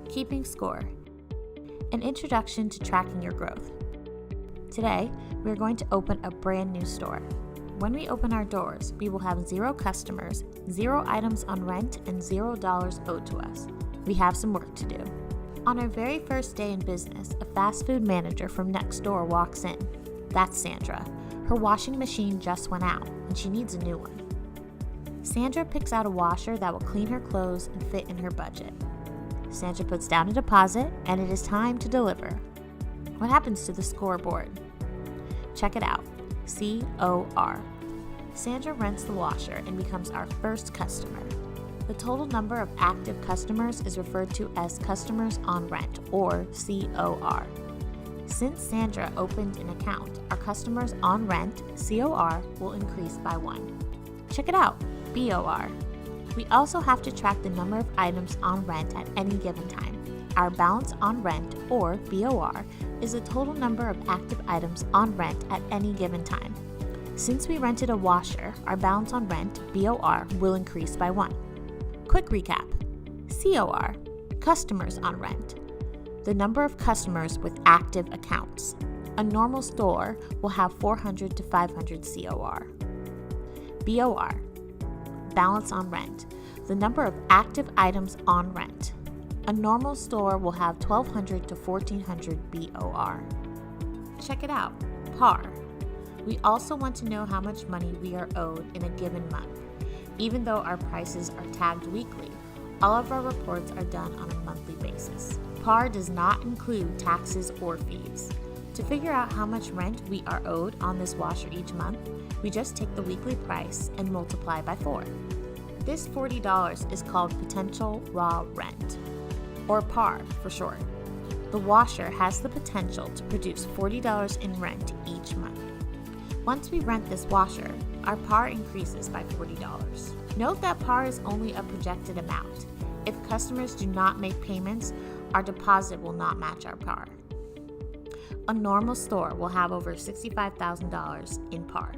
keeping score, an introduction to tracking your growth. Today, we are going to open a brand new store. When we open our doors, we will have 0 customers, 0 items on rent, and $0 owed to us. We have some work to do. On our very first day in business, a fast food manager from next door walks in. That's Sandra. Her washing machine just went out, and she needs a new one. Sandra picks out a washer that will clean her clothes and fit in her budget. Sandra puts down a deposit, and it is time to deliver. What happens to the scoreboard? Check it out. COR. Sandra rents the washer and becomes our first customer. The total number of active customers is referred to as customers on rent, or COR. Since Sandra opened an account, our customers on rent, COR, will increase by 1. Check it out, BOR. We also have to track the number of items on rent at any given time. Our balance on rent, or BOR, is the total number of active items on rent at any given time. Since we rented a washer, our balance on rent, BOR, will increase by 1. Quick recap. COR, customers on rent, the number of customers with active accounts. A normal store will have 400 to 500 COR. BOR, balance on rent, the number of active items on rent. A normal store will have 1,200 to 1,400 BOR. Check it out, PAR. We also want to know how much money we are owed in a given month. Even though our prices are tagged weekly, all of our reports are done on a monthly basis. PAR does not include taxes or fees. To figure out how much rent we are owed on this washer each month, we just take the weekly price and multiply by 4. This $40 is called potential raw rent, or PAR for short. The washer has the potential to produce $40 in rent each month. Once we rent this washer, our PAR increases by $40. Note that PAR is only a projected amount. If customers do not make payments, our deposit will not match our PAR. A normal store will have over $65,000 in PAR.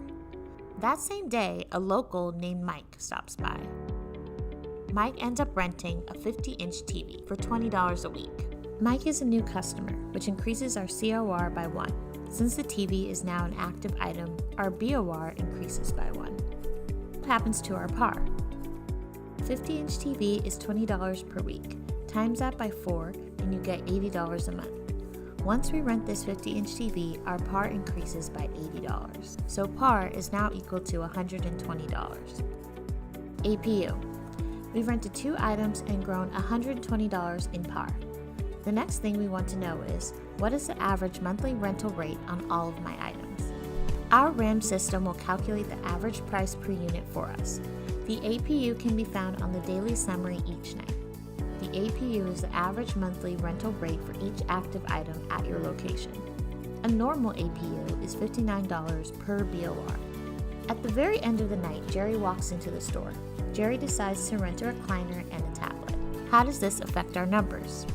That same day, a local named Mike stops by. Mike ends up renting a 50-inch TV for $20 a week. Mike is a new customer, which increases our COR by 1. Since the TV is now an active item, our BOR increases by 1. What happens to our PAR? 50-inch TV is $20 per week. Times that by 4, and you get $80 a month. Once we rent this 50-inch TV, our PAR increases by $80. So PAR is now equal to $120. APU. We've rented 2 items and grown $120 in PAR. The next thing we want to know is, what is the average monthly rental rate on all of my items? Our RAM system will calculate the average price per unit for us. The APU can be found on the daily summary each night. The APU is the average monthly rental rate for each active item at your location. A normal APU is $59 per BOR. At the very end of the night, Jerry walks into the store. Jerry decides to rent a recliner and a tablet. How does this affect our numbers?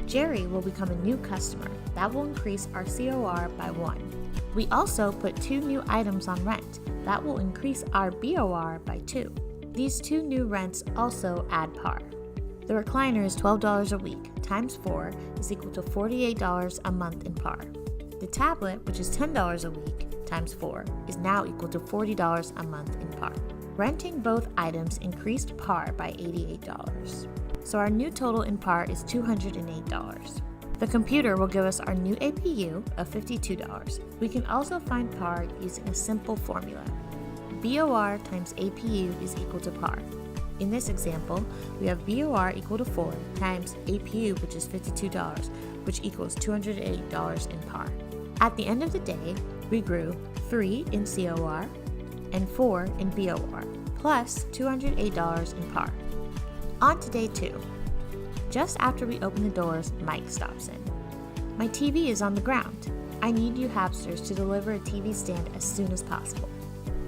Jerry will become a new customer. That will increase our COR by 1. We also put 2 new items on rent. That will increase our BOR by 2. These 2 new rents also add PAR. The recliner is $12 a week, times 4 is equal to $48 a month in PAR. The tablet, which is $10 a week, times 4, is now equal to $40 a month in PAR. Renting both items increased PAR by $88. So our new total in PAR is $208. The computer will give us our new APU of $52. We can also find PAR using a simple formula. BOR times APU is equal to PAR. In this example, we have BOR equal to 4 times APU, which is $52, which equals $208 in PAR. At the end of the day, we grew 3 in COR and 4 in BOR, plus $208 in PAR. On to day 2. Just after we open the doors, Mike stops in. My TV is on the ground. I need you Habsters to deliver a TV stand as soon as possible.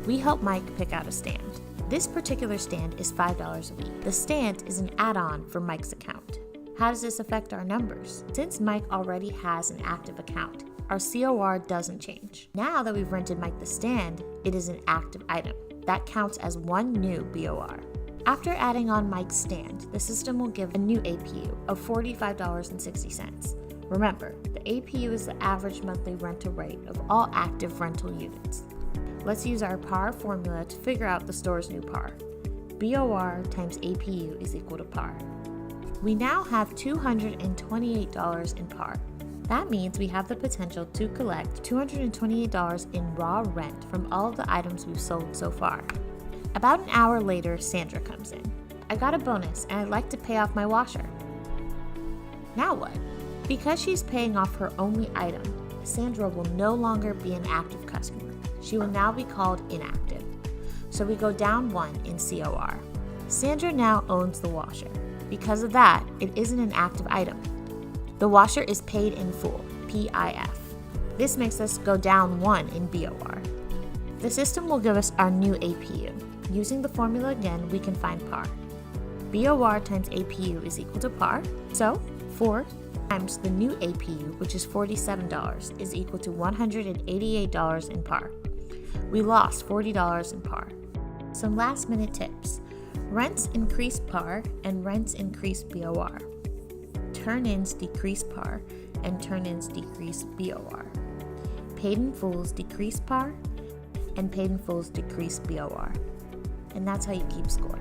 We help Mike pick out a stand. This particular stand is $5 a week. The stand is an add-on for Mike's account. How does this affect our numbers? Since Mike already has an active account, our COR doesn't change. Now that we've rented Mike the stand, it is an active item. That counts as 1 new BOR. After adding on Mike's stand, the system will give a new APU of $45.60. Remember, the APU is the average monthly rental rate of all active rental units. Let's use our PAR formula to figure out the store's new PAR. BOR times APU is equal to PAR. We now have $228 in PAR. That means we have the potential to collect $228 in raw rent from all of the items we've sold so far. About an hour later, Sandra comes in. I got a bonus and I'd like to pay off my washer. Now what? Because she's paying off her only item, Sandra will no longer be an active customer. She will now be called inactive. So we go down 1 in COR. Sandra now owns the washer. Because of that, it isn't an active item. The washer is paid in full, PIF. This makes us go down 1 in BOR. The system will give us our new APU. Using the formula again, we can find PAR. BOR times APU is equal to PAR, so 4 times the new APU, which is $47, is equal to $188 in PAR. We lost $40 in PAR. Some last minute tips. Rents increase PAR and rents increase BOR. Turn-ins decrease PAR and turn-ins decrease BOR. Paid in fulls decrease PAR and paid in fulls decrease BOR. And that's how you keep score.